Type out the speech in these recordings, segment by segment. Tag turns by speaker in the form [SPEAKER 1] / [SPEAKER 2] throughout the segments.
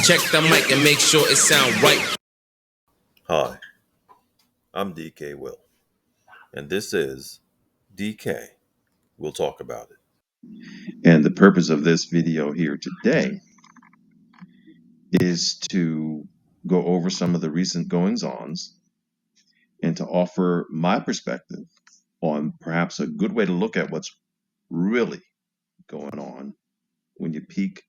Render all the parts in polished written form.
[SPEAKER 1] Check the mic and make sure it sound right.
[SPEAKER 2] Hi, I'm DKWILL, and this is DK. We'll talk about it.
[SPEAKER 3] And the purpose of this video here today is to go over some of the recent goings-ons and to offer my perspective on perhaps a good way to look at what's really going on when you peek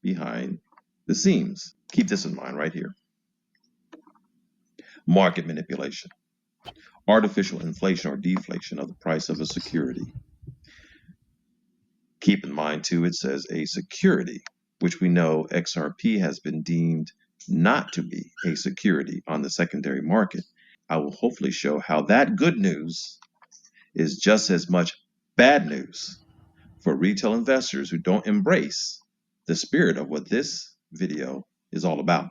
[SPEAKER 3] behind the scenes. Keep this in mind right here. Market manipulation, artificial inflation or deflation of the price of a security. Keep in mind too, it says a security, which we know XRP has been deemed not to be a security on the secondary market. I will hopefully show how that good news is just as much bad news for retail investors who don't embrace the spirit of what this video is all about.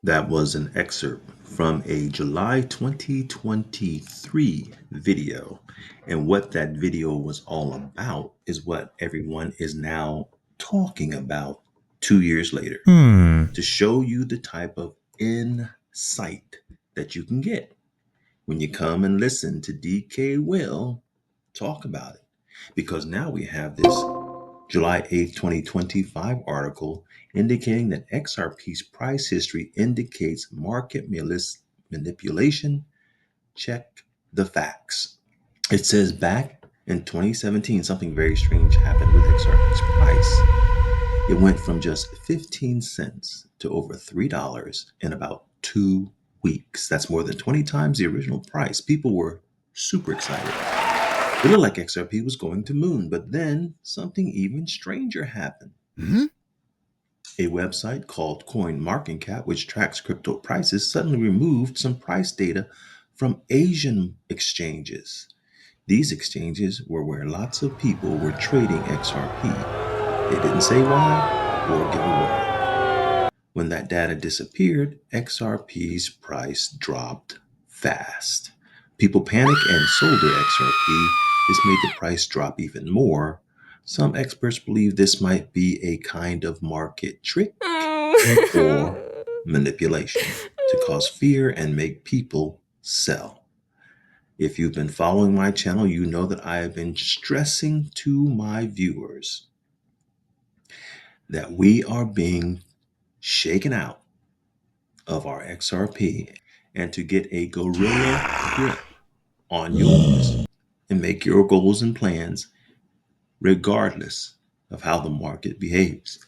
[SPEAKER 2] That was an excerpt from a July 2023 video. And what that video was all about is what everyone is now talking about 2 years later, to show you the type of insight that you can get when you come and listen to DK Will talk about it. Because now we have this July 8th, 2025 article indicating that XRP's price history indicates market manipulation. Check the facts. It says back in 2017, something very strange happened with XRP's price. It went from just 15 cents to over $3 in about 2 weeks. That's more than 20 times the original price. People were super excited. It looked like XRP was going to moon, but then something even stranger happened. A website called CoinMarketCap, which tracks crypto prices, suddenly removed some price data from Asian exchanges. These exchanges were where lots of people were trading XRP. They didn't say why or give a word. When that data disappeared, XRP's price dropped fast. People panicked and sold their XRP. This made the price drop even more. Some experts believe this might be a kind of market trick or manipulation to cause fear and make people sell. If you've been following my channel, you know that I have been stressing to my viewers that we are being shaken out of our XRP, and to get a gorilla grip on yours and make your goals and plans regardless of how the market behaves.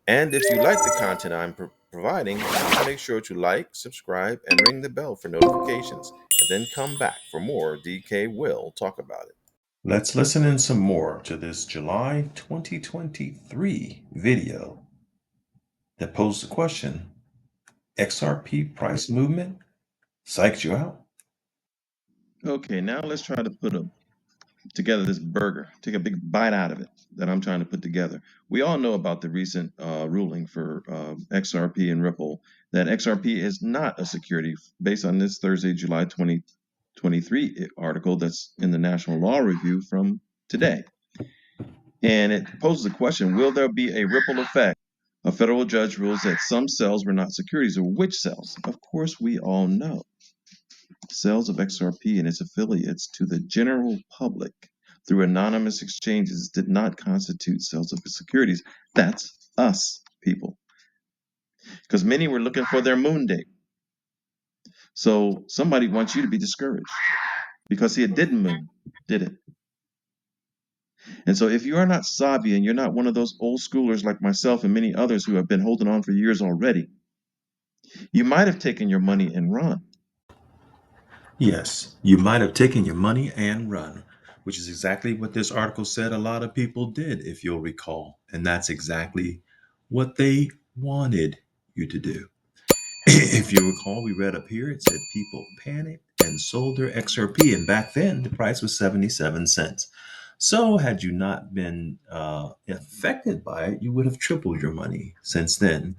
[SPEAKER 2] And if you like the content I'm providing, make sure to like, subscribe, and ring the bell for notifications, and then come back for more DK Will Talk About It. Let's listen in some more to this July 2023 video that posed the question, XRP price movement psyched you out?
[SPEAKER 3] Okay, now let's try to put together this burger, take a big bite out of it that I'm trying to put together. We all know about the recent ruling for XRP and Ripple that XRP is not a security based on this Thursday, July 2023 article that's in the National Law Review from today. And it poses the question, will there be a ripple effect? A federal judge rules that some sales were not securities, or which sales? Of course, we all know. Sales of XRP and its affiliates to the general public through anonymous exchanges did not constitute sales of securities. That's us, people. Because many were looking for their moon date. So somebody wants you to be discouraged. Because see, it didn't moon, did it? And so if you are not savvy and you're not one of those old schoolers like myself and many others who have been holding on for years already, you might have taken your money and run.
[SPEAKER 2] Yes, you might have taken your money and run, which is exactly what this article said a lot of people did, if you'll recall. And that's exactly what they wanted you to do. If you recall, we read up here, it said people panicked and sold their XRP. And back then, the price was 77 cents. So had you not been affected by it, you would have tripled your money since then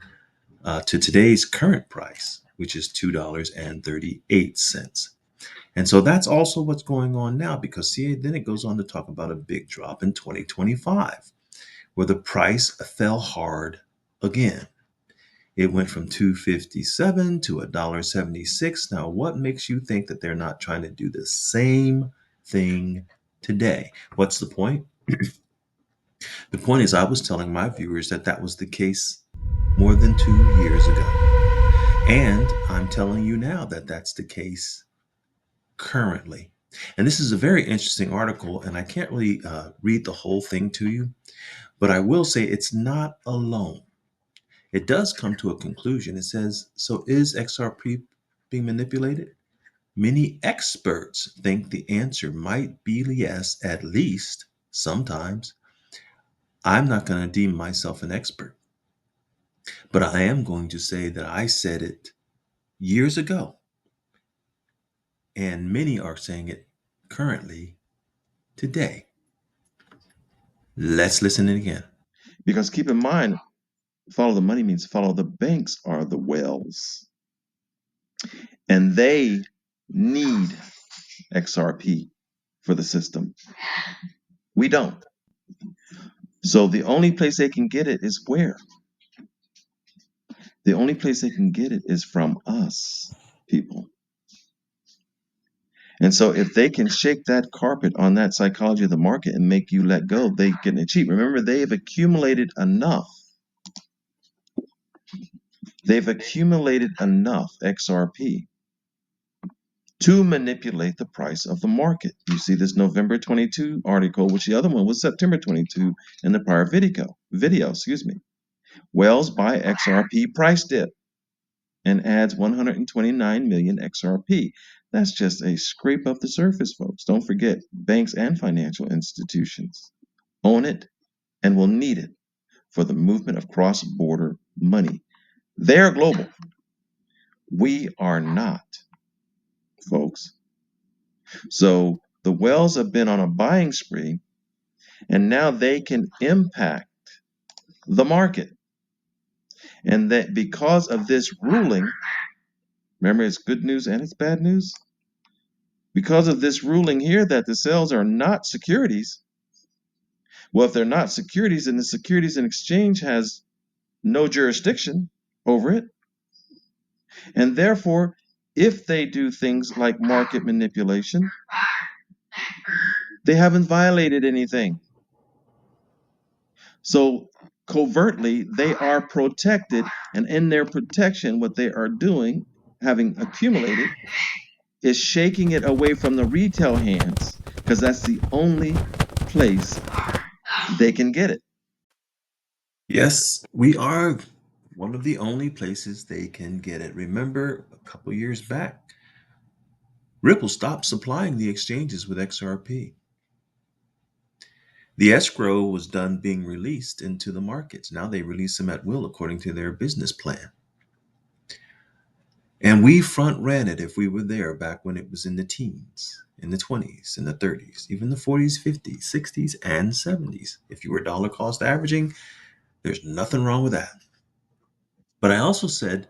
[SPEAKER 2] to today's current price, which is $2.38. And so that's also what's going on now, because see, then it goes on to talk about a big drop in 2025, where the price fell hard again. It went from 257 to $1.76. Now, what makes you think that they're not trying to do the same thing today? What's the point? The point is, I was telling my viewers that that was the case more than 2 years ago. And I'm telling you now that that's the case currently. And this is a very interesting article, and I can't really read the whole thing to you, but I will say it's not alone. It does come to a conclusion. It says, so is XRP being manipulated? Many experts think the answer might be yes, at least sometimes. I'm not going to deem myself an expert, but I am going to say that I said it years ago, and many are saying it currently today. Let's listen in again.
[SPEAKER 3] Because keep in mind, follow the money means follow the banks are the whales. And they need XRP for the system. We don't. So the only place they can get it is where? The only place they can get it is from us, people. And so if they can shake that carpet on that psychology of the market and make you let go, they get it cheap. Remember, they've accumulated enough. They've accumulated enough XRP to manipulate the price of the market. You see this November 22 article, which the other one was September 22 in the prior video. Wells buy XRP price dip and adds 129 million XRP. That's just a scrape of the surface, folks. Don't forget, banks and financial institutions own it and will need it for the movement of cross-border money. They're global. We are not, folks. So the Wells have been on a buying spree, and now they can impact the market. And that because of this ruling, remember, it's good news and it's bad news. Because of this ruling here that the sales are not securities, well, if they're not securities, then the Securities and Exchange has no jurisdiction over it. And therefore, if they do things like market manipulation, they haven't violated anything. So covertly, they are protected. And in their protection, what they are doing, having accumulated, is shaking it away from the retail hands, because that's the only place they can get it.
[SPEAKER 2] Yes, we are one of the only places they can get it. Remember, a couple years back, Ripple stopped supplying the exchanges with XRP. The escrow was done being released into the markets. Now they release them at will according to their business plan. And we front ran it if we were there back when it was in the teens, in the 20s, in the 30s, even the 40s, 50s, 60s, and 70s. If you were dollar cost averaging, there's nothing wrong with that. But I also said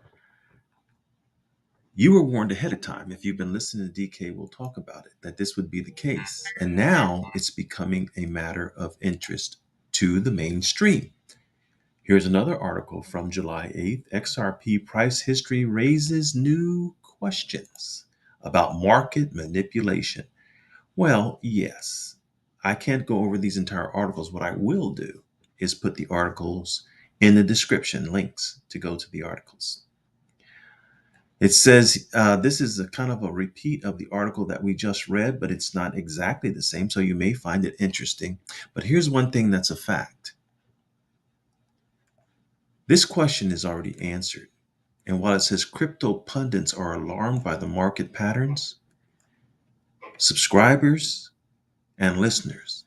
[SPEAKER 2] you were warned ahead of time, if you've been listening to DK, we'll talk about it, that this would be the case. And now it's becoming a matter of interest to the mainstream. Here's another article from July 8th. XRP price history raises new questions about market manipulation. Well, yes, I can't go over these entire articles. What I will do is put the articles in the description, links to go to the articles. It says this is a kind of a repeat of the article that we just read, but it's not exactly the same, so you may find it interesting. But here's one thing that's a fact. This question is already answered. And while it says crypto pundits are alarmed by the market patterns, subscribers and listeners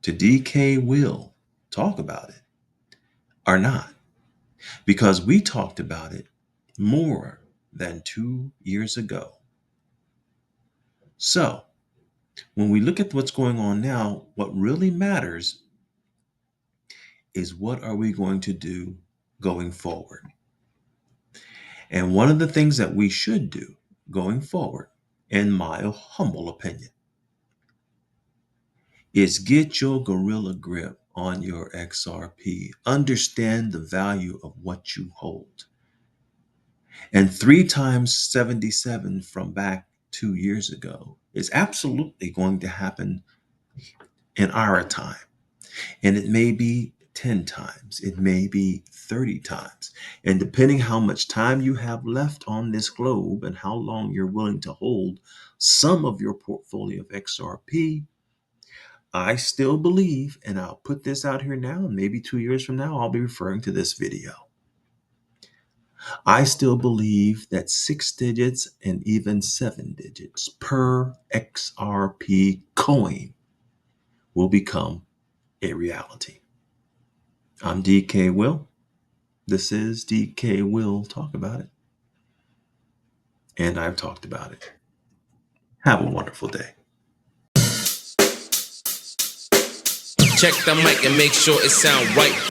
[SPEAKER 2] to DK Will Talk About It are not, because we talked about it more than 2 years ago. So, when we look at what's going on now, what really matters is what are we going to do going forward? And one of the things that we should do going forward, in my humble opinion, is get your gorilla grip on your XRP. Understand the value of what you hold. And 3 times 77 from back 2 years ago is absolutely going to happen in our time. And it may be 10 times, it may be 30 times. And depending how much time you have left on this globe and how long you're willing to hold some of your portfolio of XRP, I still believe, and I'll put this out here now, and maybe 2 years from now, I'll be referring to this video. I still believe that 6 digits and even 7 digits per XRP coin will become a reality. I'm DK Will. This is DK Will Talk About It. And I've talked about it. Have a wonderful day.
[SPEAKER 1] Check the mic and make sure it sound right.